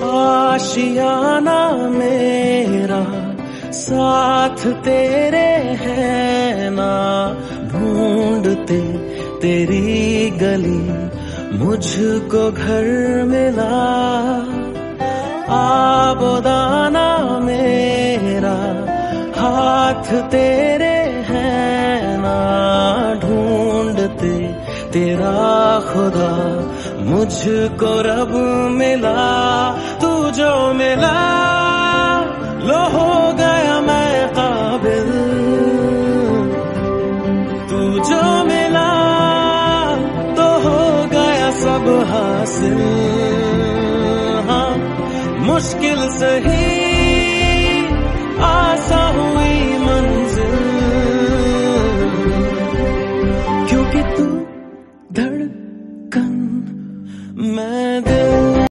आशियाना मेरा साथ तेरे है ना, ढूंढते तेरी गली मुझको घर मिला। आबोदाना मेरा हाथ तेरे है ना, ढूंढते तेरा खुदा मुझको रब मिला। तू जो मिला लो हो गया मैं काबिल, तू जो मिला तो हो गया सब हासिल। हाँ मुश्किल सही आसा हुई मंजिल, क्योंकि तू धड़कन मैं दिल।